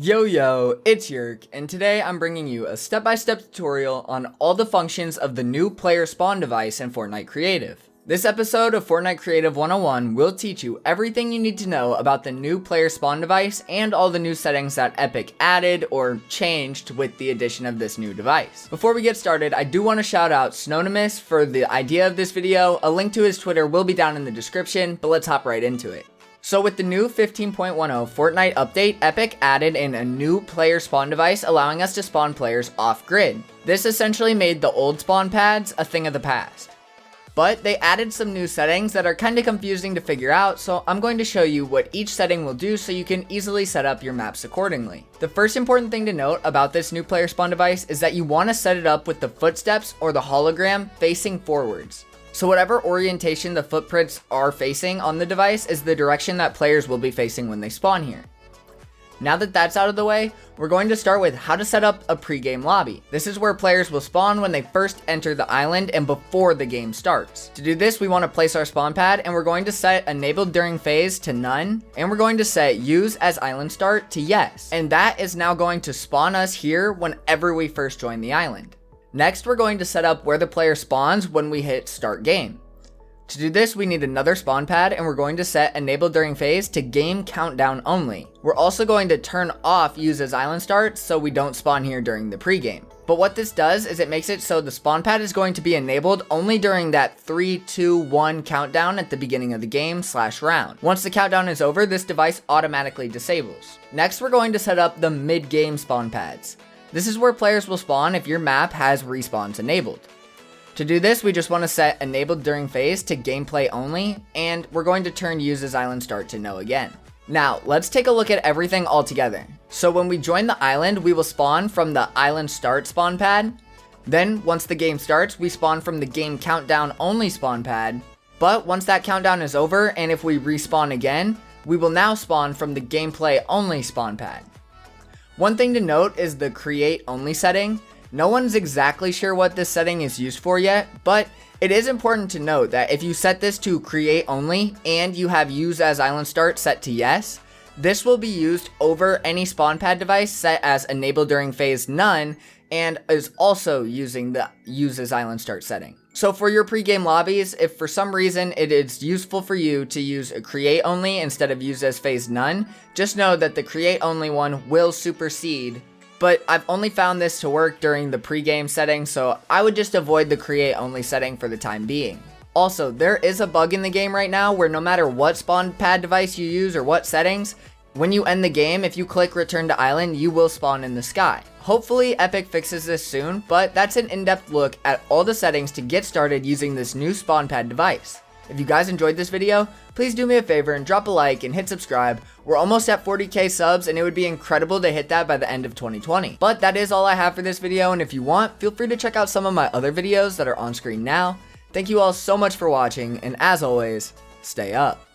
Yo, it's Yerk, and today I'm bringing you a step-by-step tutorial on all the functions of the new player spawn device in Fortnite Creative. This episode of Fortnite Creative 101 will teach you everything you need to know about the new player spawn device and all the new settings that Epic added or changed with the addition of this new device. Before we get started, I do want to shout out Snownimus for the idea of this video. A link to his Twitter will be down in the description, but let's hop right into it. So with the new 15.10 Fortnite update, Epic added in a new player spawn device allowing us to spawn players off-grid. This essentially made the old spawn pads a thing of the past. But they added some new settings that are kinda confusing to figure out, so I'm going to show you what each setting will do so you can easily set up your maps accordingly. The first important thing to note about this new player spawn device is that you want to set it up with the footsteps or the hologram facing forwards. So whatever orientation the footprints are facing on the device is the direction that players will be facing when they spawn here. Now that that's out of the way, we're going to start with how to set up a pre-game lobby. This is where players will spawn when they first enter the island and before the game starts. To do this, we want to place our spawn pad, and we're going to set enabled during phase to none, and we're going to set use as island start to yes. And that is now going to spawn us here whenever we first join the island. Next, we're going to set up where the player spawns when we hit start game. To do this, we need another spawn pad, and we're going to set enable during phase to game countdown only. We're also going to turn off use as island start so we don't spawn here during the pregame. But what this does is it makes it so the spawn pad is going to be enabled only during that 3, 2, 1 countdown at the beginning of the game / round. Once the countdown is over, this device automatically disables. Next, we're going to set up the mid-game spawn pads. This is where players will spawn if your map has respawns enabled. To do this, we just want to set enabled during phase to gameplay only, and we're going to turn use as island start to no again. Now, let's take a look at everything all together. So when we join the island, we will spawn from the island start spawn pad. Then, once the game starts, we spawn from the game countdown only spawn pad. But once that countdown is over, and if we respawn again, we will now spawn from the gameplay only spawn pad. One thing to note is the create only setting. No one's exactly sure what this setting is used for yet, but it is important to note that if you set this to create only and you have use as island start set to yes, this will be used over any spawn pad device set as enable during phase none and is also using the use as island start setting. So for your pregame lobbies, if for some reason it is useful for you to use a create only instead of use as phase none, just know that the create only one will supersede. But I've only found this to work during the pregame setting, so I would just avoid the create only setting for the time being. Also, there is a bug in the game right now where no matter what spawn pad device you use or what settings, when you end the game, if you click return to island, you will spawn in the sky. Hopefully Epic fixes this soon, but that's an in-depth look at all the settings to get started using this new spawn pad device. If you guys enjoyed this video, please do me a favor and drop a like and hit subscribe. We're almost at 40k subs, and it would be incredible to hit that by the end of 2020. But that is all I have for this video, and if you want, feel free to check out some of my other videos that are on screen now. Thank you all so much for watching, and as always, stay up.